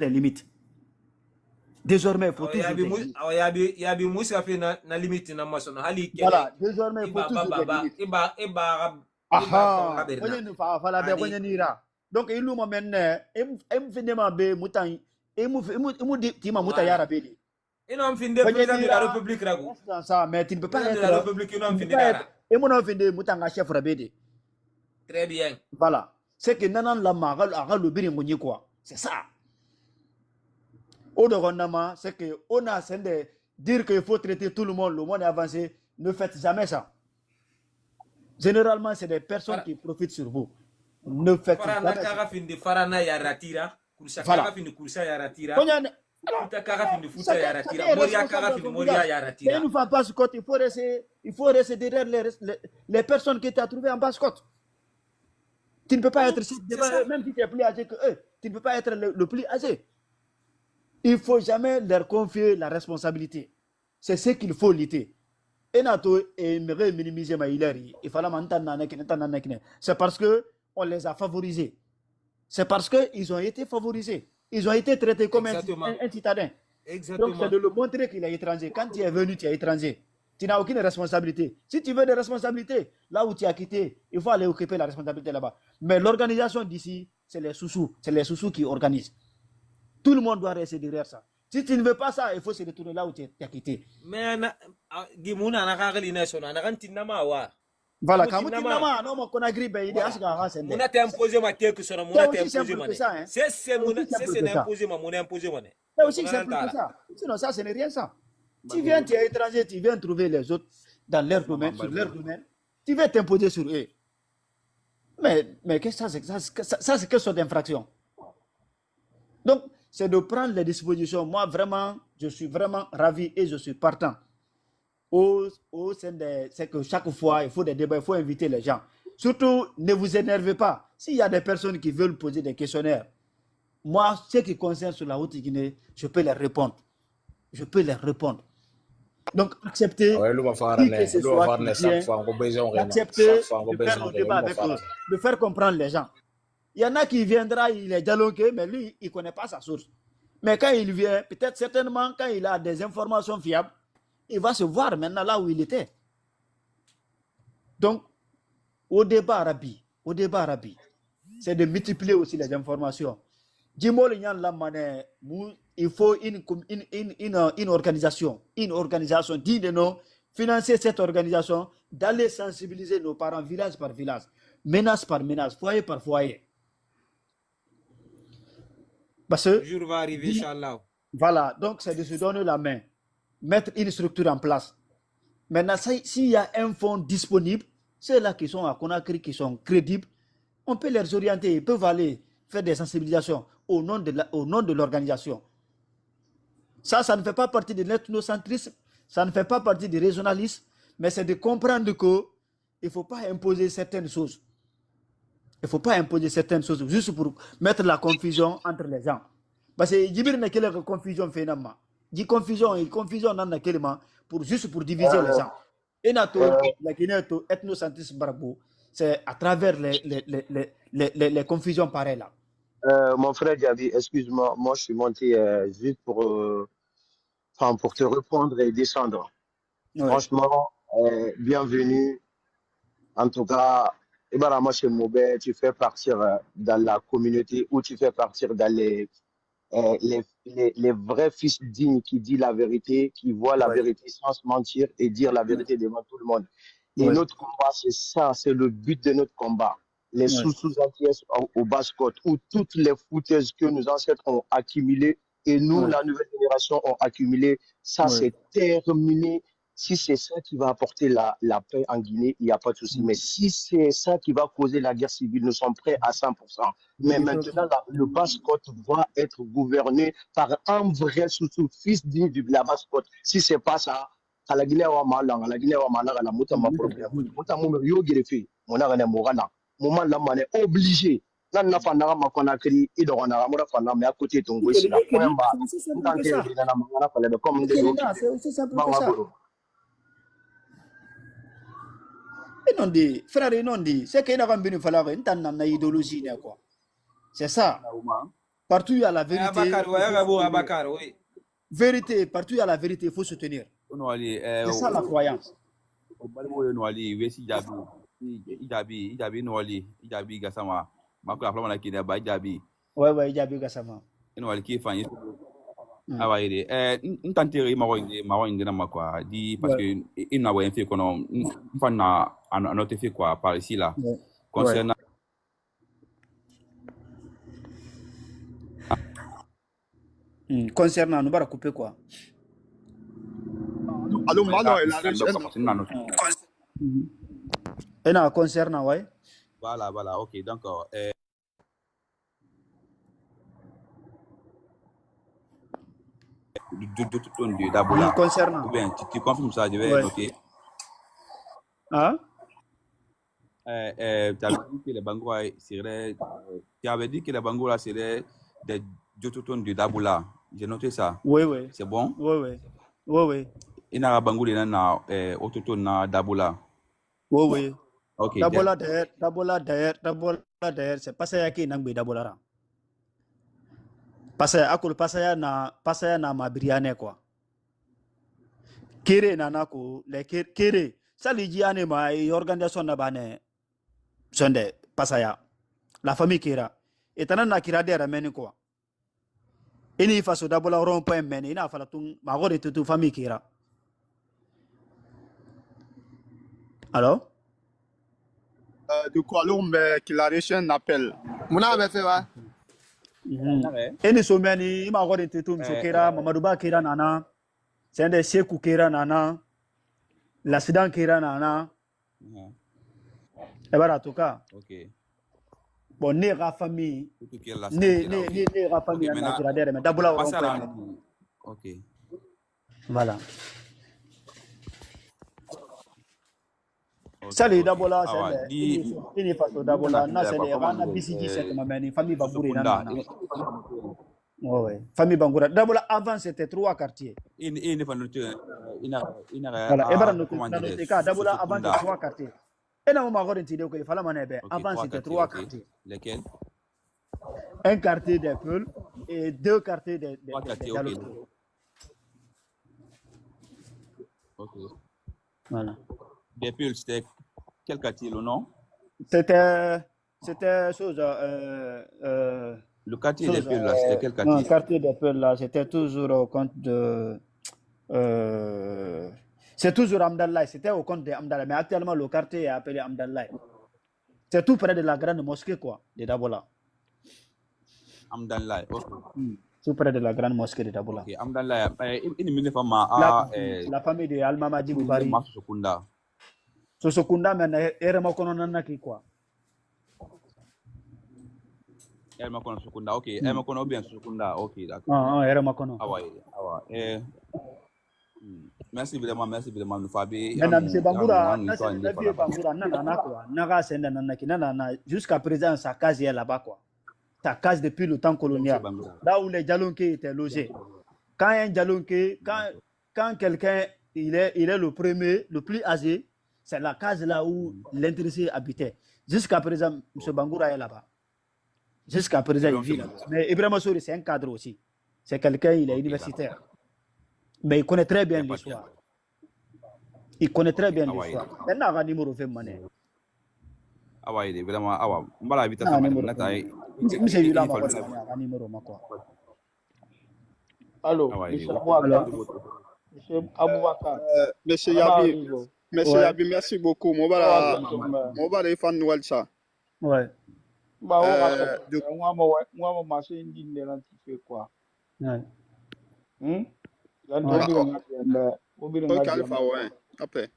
des limites. Désormais, il faut toujours des limites. Na limite na maso na hali kele. Voilà, désormais, il faut toujours des limites. Aha, donc il nous maintenant, il fait demander mutan, il dit tima muta yara bedi. Il n'en fin de président de la République rago. Ça, mais tu ne peux pas être la République non fin de dara. Et mon en fin de mutan chef rabedi. Très bien. Voilà, c'est que nanan la magal aga le biri moni quoi. C'est ça. Au de c'est que on a de dire qu'il faut traiter tout le monde est avancé. Ne faites jamais ça. Généralement, c'est des personnes qui profitent sur vous. Ne faites jamais ça. Farana ya ratira, kursa kaka fin de kursa ya ratira. Futa kaka fin de futa ya ratira. Moria kaka fin de moria ya ratira. Il ne faut pas Scott, il faut rester derrière les personnes que tu as trouvées en bas Scott. Tu ne peux pas être même si tu es plus âgé que eux, tu ne peux pas être le plus âgé. Il ne faut jamais leur confier la responsabilité. C'est ce qu'il faut lutter. Et minimiser ma il fallait c'est parce que on les a favorisés. C'est parce qu'ils ont été favorisés. Ils ont été traités comme un citadin. Exactement. Donc c'est de le montrer qu'il est étranger. Quand tu es venu, tu es étranger. Tu n'as aucune responsabilité. Si tu veux des responsabilités, là où tu as quitté, il faut aller occuper la responsabilité là-bas. Mais l'organisation d'ici, c'est les sous-sous. C'est les sous-sous qui organisent. Tout le monde doit rester derrière ça. Si tu ne veux pas ça, il faut se retourner là où tu as quitté. Mais voilà, quand tu n'as non, on a grippé, il est à ce qu'on a imposé ma tête sur mon imposé ma c'est imposé ma mon imposé ma c'est aussi simple que ça. Sinon, ça, ce n'est rien ça. Tu viens, tu es étranger, tu viens trouver les autres dans leur domaine, sur leur domaine. Tu viens t'imposer sur eux. Mais qu'est-ce que ça, c'est quelle sorte d'infraction? Donc, c'est de prendre les dispositions. Moi, vraiment, je suis vraiment ravi et je suis partant. C'est que chaque fois, il faut des débats, il faut inviter les gens. Surtout, ne vous énervez pas. S'il y a des personnes qui veulent poser des questionnaires, moi, ce qui concerne sur la Haute-Guinée, je peux les répondre. Je peux les répondre. Donc, acceptez accepter de faire le débat avec eux, de faire comprendre les gens. Il y en a qui viendra, il est dialogué, mais lui, il ne connaît pas sa source. Mais quand il vient, peut-être certainement, quand il a des informations fiables, il va se voir maintenant là où il était. Donc, au débat arabe, c'est de multiplier aussi les informations. Il faut une organisation digne de nous, financer cette organisation, d'aller sensibiliser nos parents village par village, menace par menace, foyer par foyer. Parce que, le jour va arriver, Inch'Allah. Voilà, donc c'est de se donner la main, mettre une structure en place. Maintenant, s'il y a un fonds disponible, ceux-là qui sont à Conakry, qui sont crédibles, on peut les orienter, ils peuvent aller faire des sensibilisations au nom de l'organisation. Ça ne fait pas partie de l'ethnocentrisme, ça ne fait pas partie du régionalisme, mais c'est de comprendre qu'il ne faut pas imposer certaines choses. Il ne faut pas imposer certaines choses juste pour mettre la confusion entre les gens. Parce que Djibir n'a quelle confusion finalement. Dit confusion juste pour diviser les gens. Et la Guinée, ethnocentrisme barabou, c'est à travers les confusions pareilles là. Mon frère Diaby, excuse-moi, moi je suis monté juste pour te répondre et descendre. Ouais. Franchement, bienvenue. En tout cas, Ibarama chez Moubé, tu fais partir dans la communauté ou tu fais partir dans les vrais fils dignes qui disent la vérité, qui voient la vérité sans se mentir et dire la vérité devant tout le monde. Et notre combat, c'est ça, c'est le but de notre combat. Les sous-antillais au Basse-Côte, où toutes les foutaises que nos ancêtres ont accumulées et nous, la nouvelle génération, ont accumulé, ça c'est terminé. Si c'est ça qui va apporter la paix en Guinée, il n'y a pas de souci. Mais si c'est ça qui va causer la guerre civile, nous sommes prêts à 100%. Mais maintenant, le Basse-Côte va être gouverné par un vrai sous-fils digne de la Basse-Côte. Si ce n'est pas ça, à la Guinée, on a problème. Moment là, on est obligé. Là, on a fait un Conakry, il on a fait un mais à côté de ton voici là. C'est aussi simple que ça. C'est aussi simple que ça. Et non dit, frère, non dit, c'est qu'il y a une idéologie, quoi. C'est ça. Partout où il y a la vérité. Abakar, oui. Vérité, partout où il y a la vérité, il faut soutenir. C'est ça la croyance. Ouais, Ijabi Gassama. Awaire ntanteri mawoinde na makwa di parce que il n'a rien fait qu'on a noté fait quoi par ici là concernant concernant nous va couper quoi. Allô malo et là concernant ouais. Voilà OK donc de Dabola. Concernant. Bien, tu confirmes ça, je vais noter. Hein? Tu avais dit que les Bangoura seraient. Tu avais dit que les Bangoura seraient des autochtones de Dabola. J'ai noté ça. Oui. C'est bon? Oui. Il y a un Bangoura na autochtone na Dabola. Oui. OK. Dabola d'ailleurs, c'est pas ça qui est n'angbe Dabola. Pasaya na mabriane quoi. Kere nanako le kere saliji ane ma organisation na bane sonde pasaya la famille Kera etana na kira de rameni quoi. Ini faso Dabola rond-point meni ina fala tun ma gore tutu famille Kera. Alors de quoi l'homme qui la reçu un appel. Mon avait fait ouais. Eni someni ima gore tutu msokera Mamadou Ba Kera nana sende Sekou Kera nana l'accident Kera nana e bara toka. OK. Bon ne ra famille ne ra famille na kira dere mais Dabola rond-point. OK. Voilà. Sali Dabola c'est ini faso Dabola na c'est les rana BCG cette mamani famille Bangoura nana. Ouais. Famille Bangoura. Dabola avant c'était 3 quartiers. Voilà, et bara noté ka Dabola avant c'était 3 quartiers. Et na ma gore ntide ko il fallait mané avant c'était 3 quartiers. Lesquels? Un quartier des Peuls et 2 quartiers des OK. Voilà. Des Peuls, c'était quel quartier le nom? C'était chose le quartier des Peuls là, c'était quel quartier? Non, le quartier des Peuls là, c'était toujours au compte de c'est toujours Amdallah, c'était au compte de Amdallah, mais actuellement le quartier est appelé Amdallah. C'est tout près de la grande mosquée quoi, de Dabola. Amdallah. Tout près de la grande mosquée de Dabola. OK, Amdallah, la famille de Almamadi Boubari. Sosokunda mais erema kono nanaki quoi. Erema kono Sokunda, OK. Erema kono bien Sokunda, OK, d'accord. Erema kono. Awa. Merci vraiment nous Fabi. Maintenant c'est Bangoura, Bangoura nana quoi. Naga senda nanaki nana jusqu'à présent sa case est là-bas quoi. Ta case depuis le temps colonial. Là où les Djalonké étaient logés. Quand un Djalonké, quand quelqu'un il est le premier, le plus âgé, c'est la case là où l'intéressé habitait. Jusqu'à présent, M. Bangoura est là-bas. Jusqu'à présent, il vit là. Mais Ibrahima Souri, c'est un cadre aussi. C'est quelqu'un, il est universitaire. Mais il connaît très bien l'histoire. Maintenant, il a un numéro fait mané. Awa, il est vraiment. Awa, on va l'inviter à Allô, Monsieur Aboubakar. Monsieur Yabi. Monsieur Yabi, merci beaucoup. Moi, je fan nouvelle ça. Ouais. Moi, je marché une digne de tu fais quoi? Ouais. Ok, Alpha, ouais. Après.